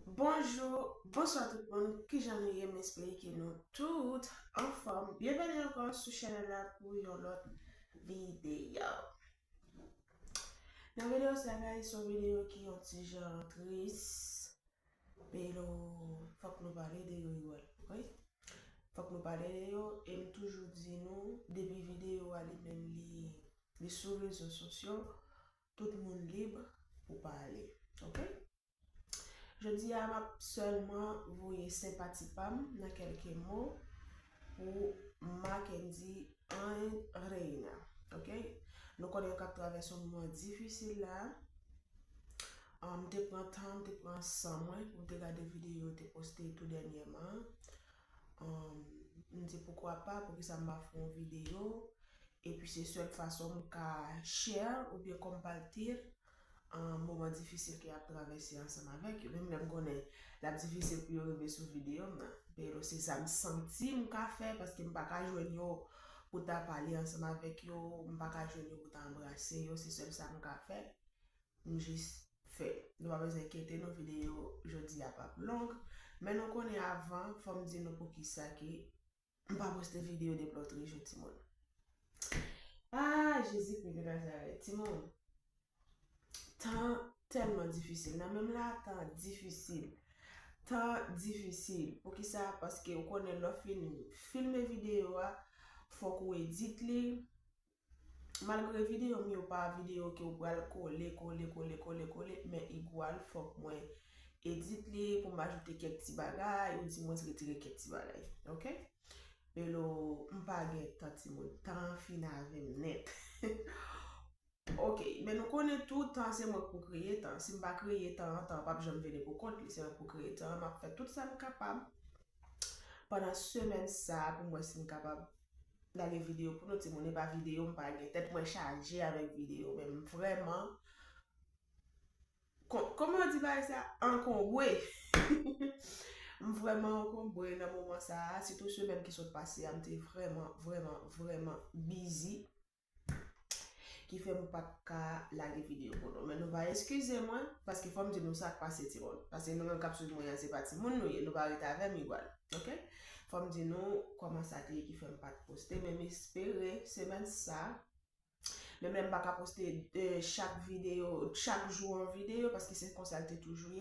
Bonjour, bonsoir tout le monde, qui j'en ai m'espérer que nous toutes en forme. Bienvenue encore sur la chaîne là pour une autre vidéo. Dans la vidéo, ça va être une vidéo qui est un petit genre triste. Mais faut que nous parlions de eux. Oui? Faut que nous parlions de eux et nous toujours dit nous, depuis vidéo, aller même les sur les réseaux sociaux, tout le monde libre pour parler. Ok? Je dis à ma seulement voyez sympathie pam dans quelques mots pour Mackenzie Reina. Ok? Nous connaissons qu'à travers un moment difficile là. Te prends temps, te prends 100 mois pour te regarder vidéo te poster tout dernièrement. Me dit pourquoi pas pour que ça m'a fait une vidéo et puis c'est seule façon qu'à share ou bien compartir un moment difficile qui a traversé ensemble avec eux. Même je connais la difficile pour arriver sur vidéo, mais c'est ça me senti m'ka faire parce que m'pa ka joindre pour ta parler ensemble avec yo, m'pa ka joindre pour t'embrasser yo, c'est seul ça m'ka faire. Juste fait. Nous pas besoin d'inquiéter nos vidéos, je dis à pas plus longue, mais nous connaît avant, faut me dire nous pour qui ça qui m'pa poster vidéo de plotterie je Timon. Ah, Jésus Christ de Nazareth, Timon. Temps tellement difficile. Nan même là, temps difficile. Temps difficile. Pour qui ça? Parce que vous connaissez le film, filmer vidéo, faut qu'on édite li. Malgré vidéo, mais pas vidéo que vous pouvez coller, mais igual, faut que moi édite li pour m'ajouter quelques petits bagages ou dis-moi retirer quelques petits bagages. Ok? Mais là, m'pas gen temps fin avec net. Ok, mais nous connaissons tout le temps, c'est moi pour créer temps. Si je ne pas créer temps, pas je me venir pour compte, c'est moi pour créer temps. Je fais tout ça, je suis capable. Pendant semaine, ça, pour moi, c'est capable d'aller vidéo. Pour nous, si on n'est pas vidéo, je pas peut-être moins chargé avec vidéo. Mais vraiment, comment on dit ça? Encombré. Vraiment encombré dans le moment ça. C'est tout semaine qui sont passées. J'étais vraiment busy. Qui fait mon pas la vidéo pour nous. Mais nous va excusez-moi parce qu'il faut me dire nous ça passer ti bon. Parce que nous même capsule moyen c'est pas ti moun nous va arrêter avec igual. OK? Faut me dire nous comment ça qui fait pas poster mais m'espérer semaine ça mais même pas poster chaque vidéo chaque jour en vidéo parce que c'est consulter toujours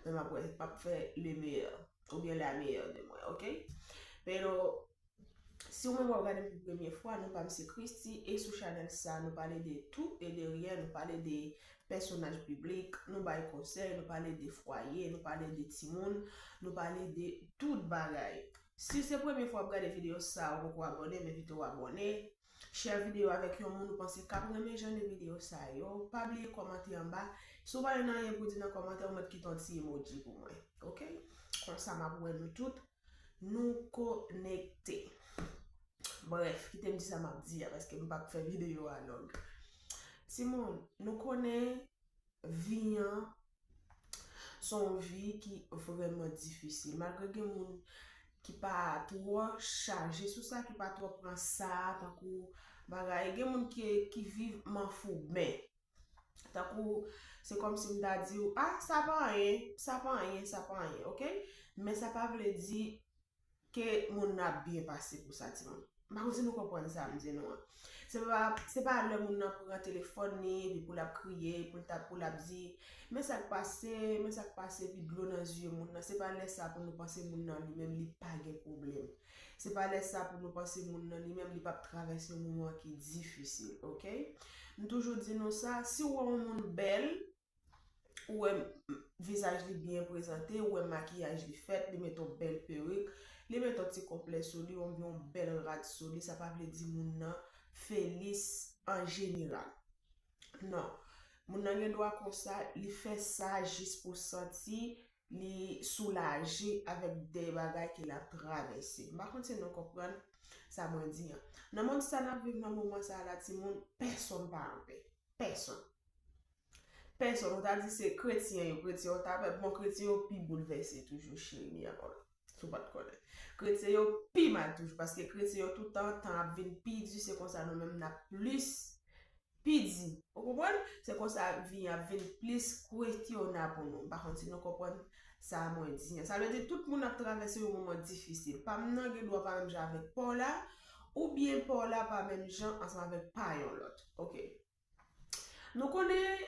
mais après pas faire le meilleur ou bien la meilleure de moi. OK? Mais si on me regarde pour la première fois, nous parlons de Christy et sur Chanel ça, nous parlons de tout et de rien, nous parlons des personnages publics, nous parlons de conseils, nous parlons des foyers, nous parlons de Timoun, nous parlons de tout bagaille. Si c'est la première fois que vous regardez vidéo ça, vous pouvez abonner, mais vite vous abonner. Share vidéo avec un monde, nous pensez qu'après mes gens de vidéo ça, yo, pas oublier commenter en bas. Si vous avez rien pour dire dans les commentaires, vous mettez un petit emoji pour moi. OK? Comme ça, m'a nous toutes nous connecter. Bref, qui t'aime dit ça m'a dit parce que je ne pas faire vidéo à longue. Simon, nous connaissons vie son vie qui est vraiment difficile. Malgré que moun qui pas trop chargé sur ça, qui pas trop prend ça, tant que bagay, il y a moun qui vivent m'en fou, mais tant que c'est comme si m'da dit ah ça pas rien, ça pas rien, ça pas rien, OK? Mais ça pas veut dire que moun a bien passé pour ça, Timon. Par contre, si nous comprenons ça, me dit non. C'est pas le moun pour un téléphone ni pour la crier, pour la dire mais ça passe, puis de l'eau dans les yeux moun. C'est pas laisser ça pour nous penser moun nan lui-même li pas de problème. C'est pas laisser ça pour nous penser moun nan lui-même li pas traverser un moment qui est difficile, OK? Nous toujours dit nous ça, si ou un moun belle ou un visage li bien présenté, ou un maquillage li fait, li met une belle perruque, li met un petit complet sur lui, ou bien une belle rate sur lui, ça pas veut dire moun nan felice en général. Non. Moun nan gen doit comme ça, li fait ça juste pour sentir li soulager avec des bagages qu'il a traversé. Par contre, si nous comprenons, ça m'a dit. Dans le monde ça n'a vu dans moment ça là, ti moun, personne pas en paix. Personne. Personne, on t'a dit c'est chrétien, on t'a fait bon chrétien, puis bouleversé toujours chez lui encore. Sou pas de connaître. Chrétien yo pi mal toujours parce que chrétien tout le temps tant vinn pi du c'est comme ça nous même n'a plus pidi. Vous comprenez? C'est comme ça vie a plus questionnable pour nous. Par contre, si nous comprenons ça moi dit. Ça veut dire tout le monde a traversé un moment difficile. Pas maintenant que doit pas même gens avec Paula ou bien Paula pas même gens ensemble avec payon l'autre. OK. Nous connaissons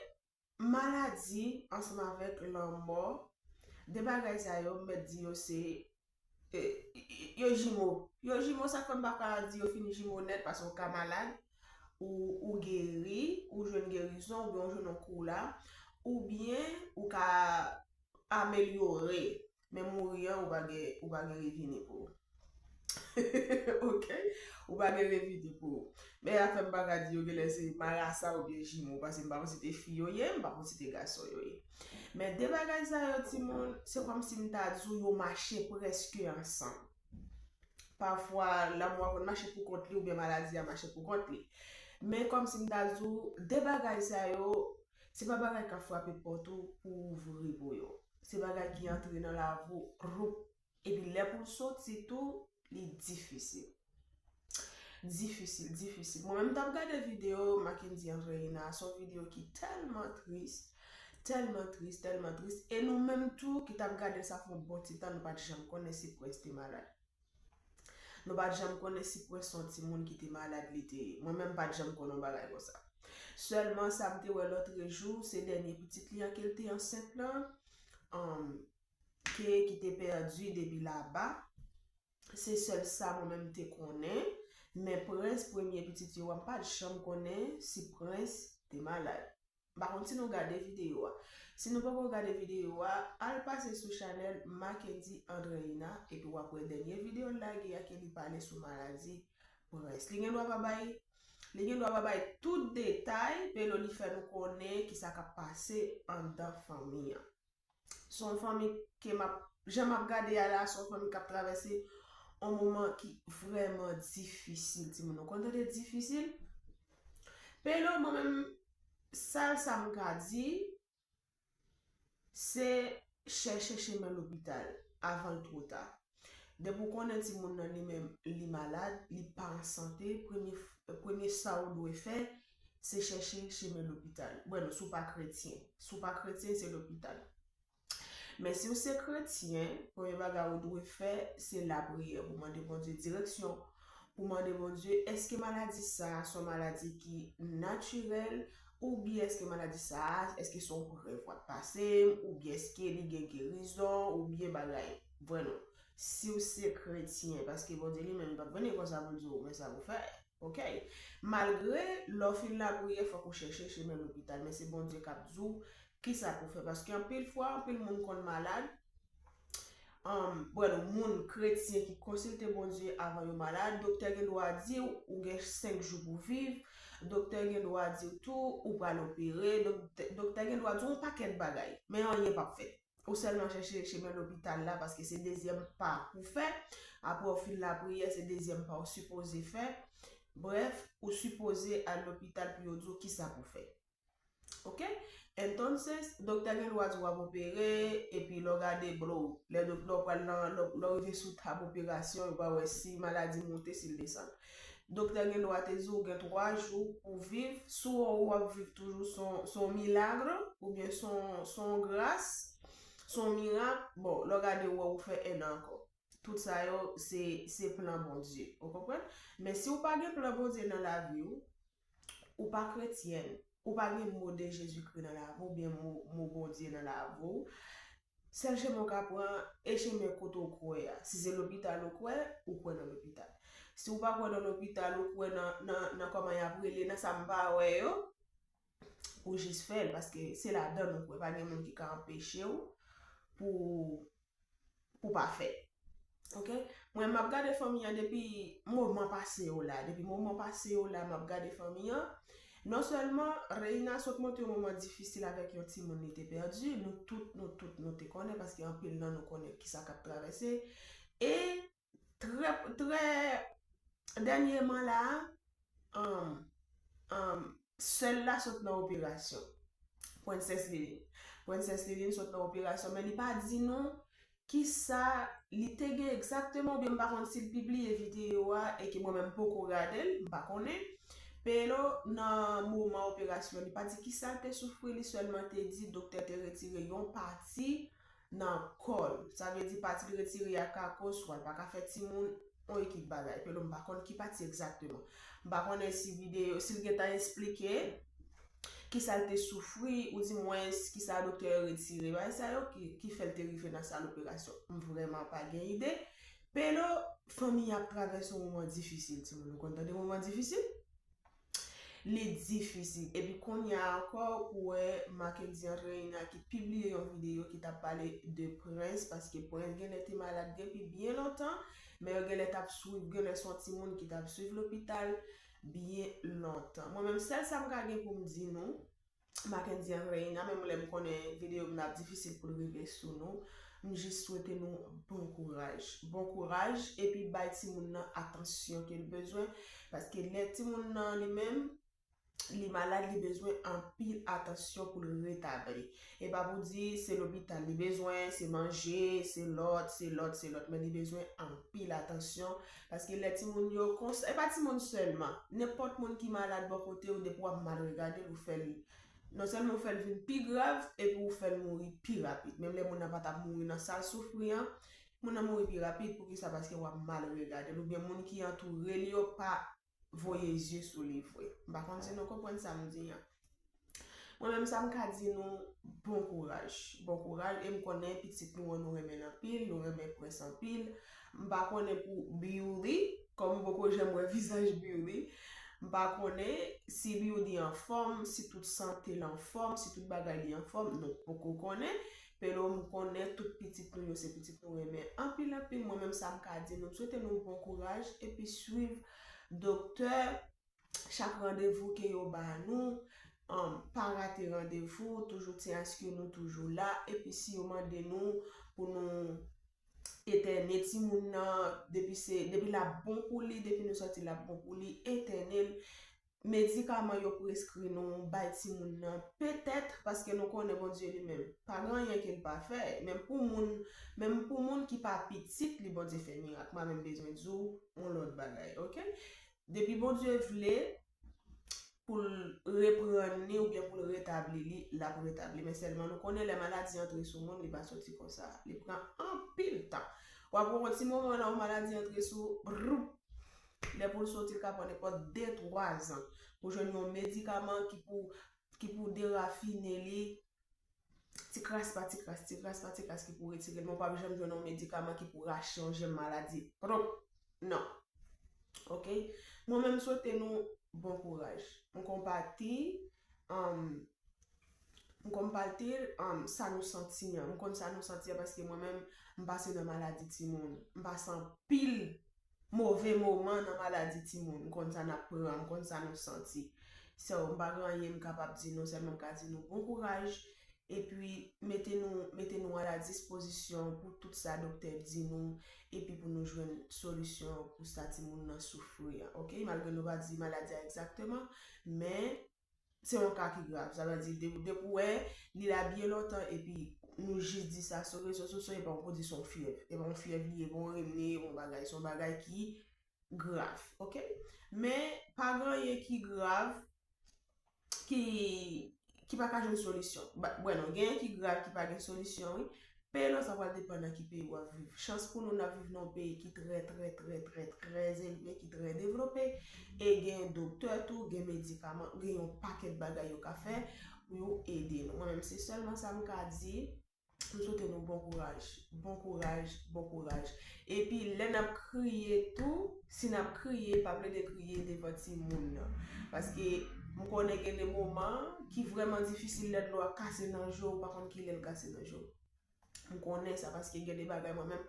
maladie ensemble avec l'homme mort. Des bagages ça yo me dit c'est yo jimo. Yo jimo ça comme pas dire yo fini jimo net parce qu'on ka malade ou guéri ou jeune guérison ou bien jeune coup là ou bien ou ka améliorer mais mourir ou pas revenir pour OK ou pas revenir pour mais a fait pas dire que laisser marasa ou bien jimo parce que pas c'était fille yo pas c'était garçon yo mais des bagages ça yo ti moun c'est comme si m'ta dit yo marcher presque ensemble parfois l'amour qu'on marcher pour contre ou bien maladie a marcher pour contre mais comme si m'ta dit des bagages ça yo c'est pas bagage qui frappe porte pour ouvrir pour yo c'est bagage qui entre dans la voie et puis là pour sortir tout les difficile moi-même t'as regardé vidéo Mackenzie Andreina son vidéo qui est tellement triste et nous même tout qui t'a regardé ça pour bon petit temps nous pas jamais connaître si presque malade nous pas jamais connaître si presque senti monde qui était malade l'été moi même pas jamais connaître bagage comme ça seulement ça me ouais l'autre jour c'est dernier petit client qui était enceinte là qui était perdu depuis là-bas c'est seul ça moi même te connais mais prince premier petit yo pas de chambre connaît si prince t'es malade. Par contre si nous regarder vidéo si nous pas regarder vidéo al passer sur channel Mackenzie Andreina et puis après dernière vidéo là qui lui parler sur maladie prince li doit pas bailler tout détail mais lui fait nous connaître qui ça a passé en dans famille son famille qui m'a jamais regardé là son famille qui a traversé un moment qui vraiment difficile si mon compte est difficile mais là moi même ça me dit c'est chercher chez l'hôpital avant trop tard de pour connaître si mon nan lui-même li malade li pas en santé premier ça ou doit faire c'est chercher chez l'hôpital bueno sous pas chrétien c'est l'hôpital. Mais si vous êtes chrétien, premier bagage que vous devez faire, c'est la prière pour demander bon Dieu direction, pour demander bon Dieu, est-ce que maladie ça, son maladie qui est naturelle, ou bien est-ce que maladie ça, est-ce que son prévoit passer, ou bien est-ce qu'il y a une guérison, ou bien bagage. Bueno, si vous êtes chrétien, parce que bon Dieu lui-même va venir comme ça vous dire, mais ça vous fait. OK? Malgré l'offre de la prière, il faut qu'on cherche chez l'hôpital, mais c'est bon Dieu qui a dit qui ça pour faire parce qu'un pile fois un pile monde qu'on malade bueno monde chrétien qui consulte bon Dieu avant yo malade docteur gen doit dire ou gen 5 jours pour vivre docteur gen doit dire tout ou pas l'opérer docteur gen doit dire un paquet de bagaille mais on y est pas fait ou seulement chercher chez l'hôpital là parce que c'est deuxième pas pour faire après au fil la prière c'est deuxième pas supposé faire bref ou supposé à l'hôpital puis dire qui ça pour faire. OK? Entonces, docteur gen doit opérer et puis regarder bro, les docteurs prennent sous table opération va voir si maladie monte s'il descend. Docteur gen doit te dire 3 jours pour vivre, soit ou va vivre toujours son milagre ou bien son grâce, son miracle. Bon, regarder ou fait un encore. Tout ça c'est plan bon Dieu. Vous comprenez? Mais si vous pas de plan bon Dieu dans la vie ou pas chrétienne ou pas de mot de Jésus-Christ dans la vie, ou bien mot bon Dieu dans la vie, c'est chez mon capran et chez mes côtés quoi. Si c'est l'hôpital ou quoi dans l'hôpital. Si ou pas quoi dans l'hôpital ou quoi dans comment y a brûlé dans ça m'pa ouais yo, ou juste faire parce que c'est la donne ou pas de monde qui peut empêcher ou pour pas faire. OK? Moi m'a regardé famille depuis moment passé là, m'a regardé famille. Non seulement Reina saute monter un moment difficile avec un petit monde était perdu, nous te connaît parce qu'en pile nan nous connaît qui ça cap traverser et très dernièrement là seul là saute dans opération. Princesse Lily saute dans opération mais il pas dit non qui ça li te gen exactement bien par contre s'il publie vidéo et que moi même pas regarder pas connaît Pero nan mouman opérasyon, li pa di ki sa te soufri, li seulement te di doktor te retire yon parti nan kol. Sa ve di parti li retire ya kako, soit pa ka fe ti moun on ekip bagay. Pero mba kon ki parti exactement. Mba kon si video, si li ta explike ki sa te soufri ou di mwen ki sa doktor retire. Ba sa yo ki fel te rife nan sa l'opérasyon. Vreman pa gen ide. Pero fami ap traverse un mouman difisil. Ti moun kontan de mouman difisil? Li difisil. E pi kon y a ankor pou Mackenzie Reina ki publie yon video ki ta pale de Prince, paske Prince gen ete malade depi bien lontan, men yo gen ete ap suiv, gen son ti moun ki ta ap suiv l'hopital bien lontan. Mwen menm sel sa mga gen pou mdi nou, Mackenzie Reina, men mwen lem konen video mna difisil pou rive sou nou, mwen jist souwete nou bon kouraj. Bon kouraj, e pi bay ti moun nan atensyon ke l bezwen, paske le ti moun nan li menm, li malade li bezwen an pil atensyon pou le retabli. E ba pou di, se l'hobital li bezwen, se manje, se lot, men li bezwen an pil atensyon, paske le ti moun yo e pa ti moun selman, nepot moun ki malade bo kote ou depo ap mal regade ou fel, non selman ou fel vin pi grav, e pou ou fel mouri pi rapide. Mem le moun apat ap mouri nan sal soufriyan, moun an mouri pi rapide pou ki sa paske wap mal regade. Ou bien moun ki entoure li yo pa voye zye sou livre. Mba kon di nou kompwen sa mdi yan. Mwen menm sa mka di nou bon kouraj. Bon kouraj, e m konen pitit nou nou remen an pil, nou remen pres an pil. Mba konen pou Biyouri, kom boko jemwe visaj Biyouri. Mba konen si Biyouri en form, si tout santé en form, si tout bagay li en form, nou poko konen. Pero m konen tout pitit nou yo se pitit nou remen an pil. Mwen menm sa mka di nou souwete nou bon kouraj, e pi suiv doktor, chak randevou ke yo ba nou, pa rate randevou, toujou ti aske nou toujou la, e pi si yo mande nou pou nou eterne ti moun nan, depi la bon pou li, depi nou sorti la bon pou li, eternel, medikaman yo preskri nou, bay ti moun nan, petet, paske nou konen bon Diyo li men, pa gran yon ke l pa fe, men pou moun ki pa pitit, li bon Diyo fe mirak, ma men bezwen djou, on lot bagay, ok? Depi bon Diyo vle, pou reprene ou bien pou retabli li, la pou retabli, men selman nou konen le maladi entre sou moun, li pa soti kon sa, li pran an pil tan. Wap pou konti moun nan ou maladi entre sou, le pou soti ka pon ekot 2-3 an, pou jwen yon medikaman ki pou derafine li, ti kras pa ki pou retire, moun pa jwen yon medikaman ki pou rachanje maladi. Non. Ok? Moun menm souwete nou bon kouraj. Moun kompati sa nou senti. Moun kon sa nou senti paske moun menm mbase nan maladi ti moun. Mbasan pil mouve mouman nan maladi ti moun. Moun kon sa nan pran, moun kon sa nou senti. So, mba gran yen kapap di nou, selman ka di nou bon kouraj. Et puis, mettez nous à la disposition pour tout ça, docteur dit nous, et puis pour nous jouer une solution pour ça, si nous n'en souffrir. Ok? Malgré nous pas dire maladie exactement, mais c'est un cas qui est grave. Ça veut dire, depuis, il a bien longtemps, et puis, nous juste dit ça sur les réseaux sociaux, et puis on dit son fièvre. Et bon fièvre, et bon rené, bon bagay, son bagay qui grave. Ok? Mais, pas grand qui grave, qui pa ka jen solisyon. Bueno, gen ki grav ki pa gen solisyon, oui, pero sa va depan nan ki peyi wap viv. Chans pou nou nan viv nan peyi ki tre elve, ki tre devlope, e gen doktor tou, gen medikaman, gen yon paket bagay yo ka fe, pou yo ede nou. Mwen mèm se selman sa mka di, nou sote nou bon kouraj. Bon kouraj, bon kouraj. E pi, lè nap kriye tou, si nap kriye, pa ple de kriye de voti moun nan. Paske, mwen konen gen de mouman ki vreman difisil lèd lò a kase nan jò, ou pa kon ki lèl kase nan jò. Mwen konen sa paske gen de bagay mwen mèm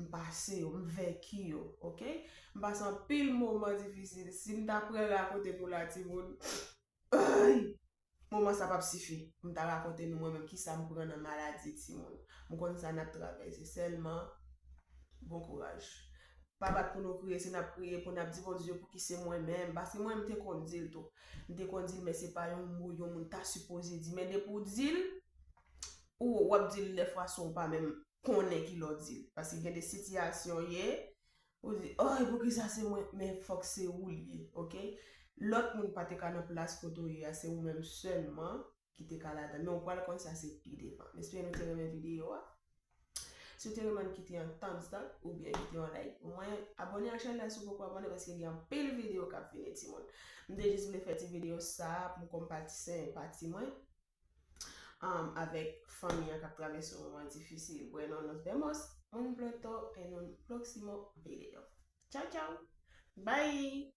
mpase yo, mveki yo, ok? Mpasan pil mouman difisil. Si mta pre rakonte pou la ti moun, mouman sa pap sifi. Mta rakonte nou mwen mèm ki sa mpren nan maladi ti moun. Mwen konen sa nap travese. Selman, bon kouraj. Pa bat pou nou kriye, se nap kriye pou nap di bon Diyo pou ki se mwen men, baske mwen mte kondil to. Mte kondil, men se pa yon moun ta suppose di. Men de pou dil, ou wap dil le fwa son pa men konen ki lo dil. Paske gen de sityasyon ye, ou di, oh, pou ki sa se mwen, men fok se ou liye, ok? l'autre monde pas te ka nan place koto ya, c'est ou même seulement qui te ka là-dedans. Mais on parle comme ça, c'est plus dépend. Mais si vous avez une vidéo, si vous avez qui un thumbs up ou bien qui un like, au moins abonnez à la chaîne là si vous pouvez abonner parce qu'il y a un pile vidéo qui a fini tout le monde. Je juste voulais faire cette vidéo ça pour compartir partie moins avec famille qui traverse un moment difficile. Bueno, nos vemos un pronto en un próximo video. Ciao, ciao. Bye.